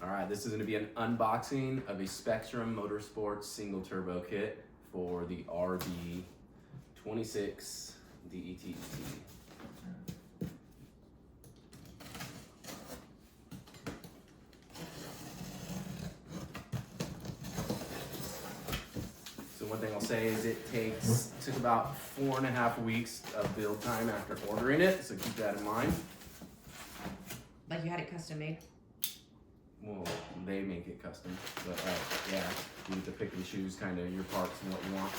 All right, this is going to be an unboxing of a Spectrum Motorsports single turbo kit for the RB26 DET. So one thing I'll say is it took about 4.5 weeks of build time after ordering it, so keep that in mind. Like you had it custom made? Well, they make it custom, but yeah, you need to pick and choose kind of your parts and what you want.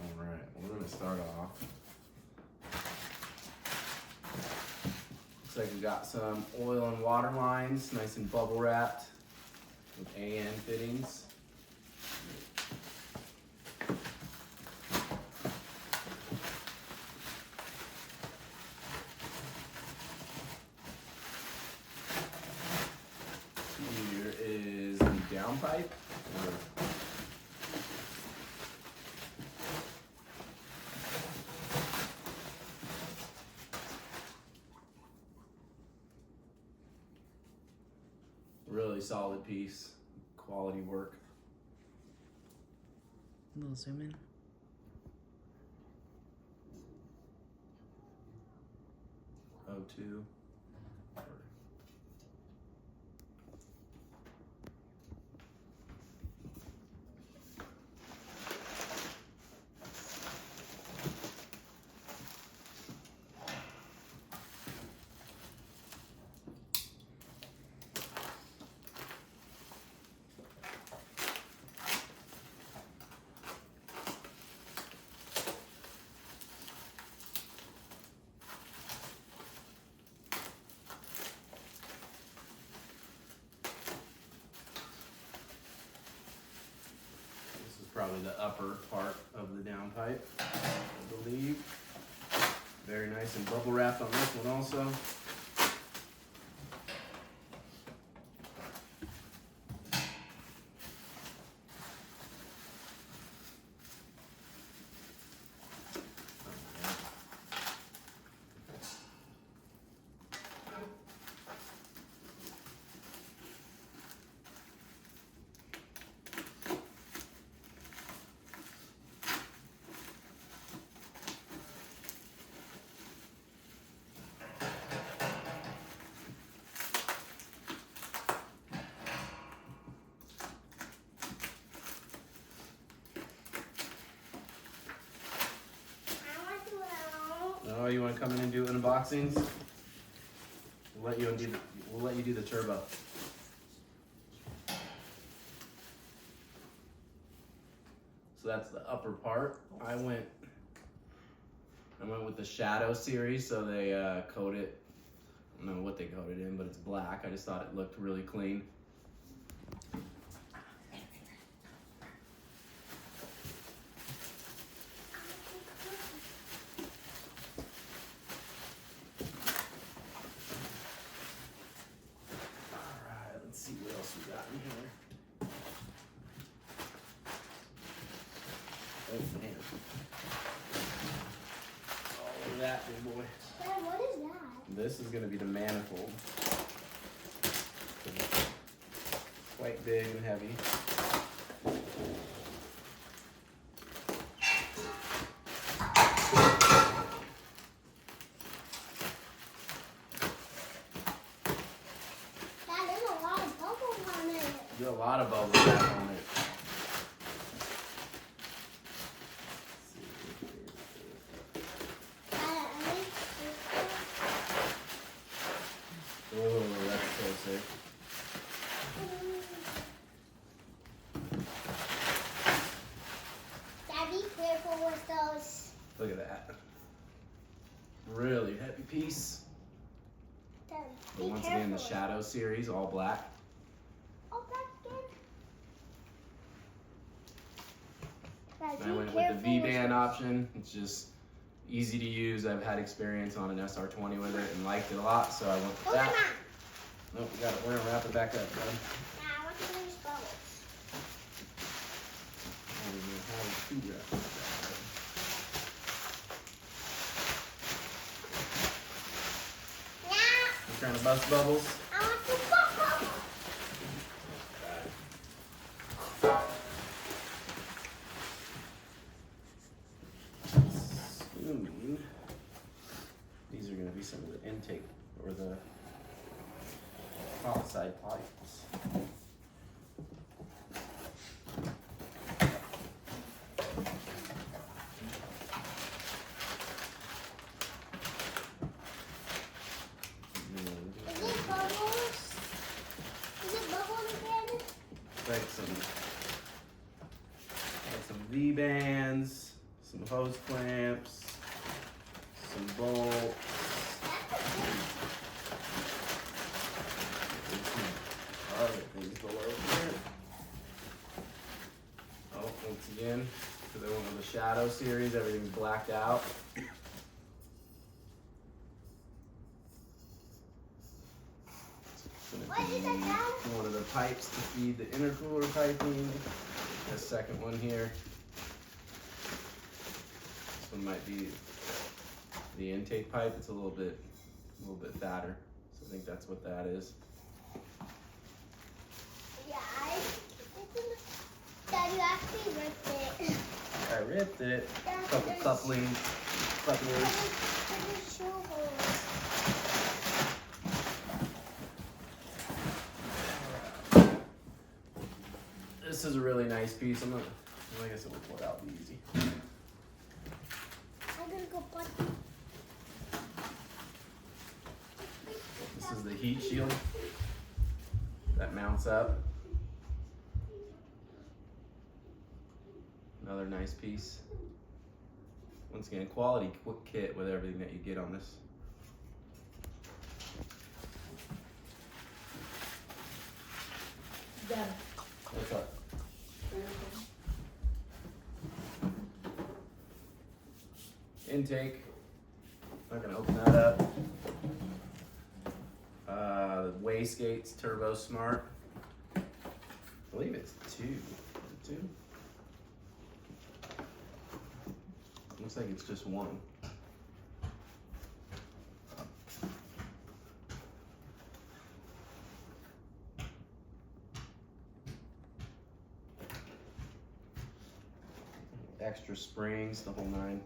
All right, we're gonna start off. Looks like we got some oil and water lines, nice and bubble wrapped with AN fittings. Here is the downpipe. Really solid piece, quality work. A little zoom in. O2. Probably the upper part of the downpipe, I believe. Very nice and bubble wrapped on this one also. Oh, you want to come in and do unboxings? We'll let you do the turbo. So that's the upper part. I went with the Shadow series, so they coat it. I don't know what they coated in, but it's black. I just thought it looked really clean. See what else we got in here. Oh man. Oh, look at that big boy. Dad, what is that? This is going to be the manifold. Quite big and heavy. There's a lot of bubble wrap on it. Oh, that's so sick. Dad, be careful with those. Look at that. Really heavy piece. Dad, But once again, the Shadow series, all black. And I went with the Vband option. It's just easy to use. I've had experience on an SR20 with it and liked it a lot, so I went with that. Nope, we got it. We're gonna wrap it back up, bud. Nah, I want to use bubbles. I don't even know how to wrap it back up. trying to bust bubbles. I want to bubble. Assuming these are going to be some of the intake or the outside pipes. Is it bubbles? Is it bubbles again? Like some V-bands, some hose clamps, some bolts. Other things below here. Oh, once again, for the one with the Shadow series, everything's blacked out. What is that, Dad? One of the pipes to feed the intercooler piping. The second one here. This one might be the intake pipe. It's a little bit fatter. So I think that's what that is. Yeah, Dad, you actually ripped it. I ripped it. Dad, Couple there's- couplers. There's shoe holes. This is a really nice piece. I guess it will pull it out easy. I'm gonna go put. This is the heat shield that mounts up. Another nice piece. Once again, quality quick kit with everything that you get on this. Dad. What's up? Intake. Not gonna open that up. Wastegates Turbo Smart. I believe it's two. Is it two? Looks like it's just one. Extra springs, the whole nine.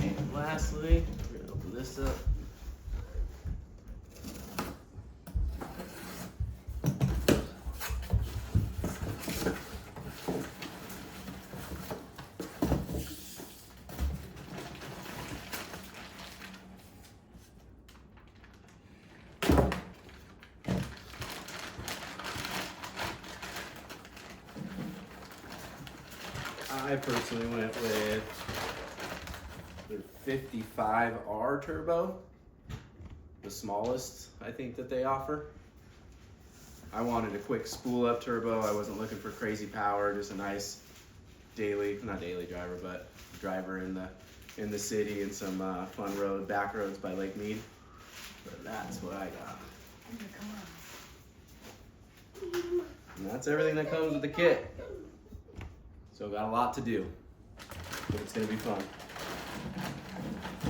And lastly, we're gonna open this up. I personally went with their 55R turbo, the smallest I think that they offer. I wanted a quick spool up turbo. I wasn't looking for crazy power, just a nice not daily driver, but driver in the city and some fun back roads by Lake Mead. But that's what I got. And that's everything that comes with the kit. So got a lot to do, but it's gonna be fun.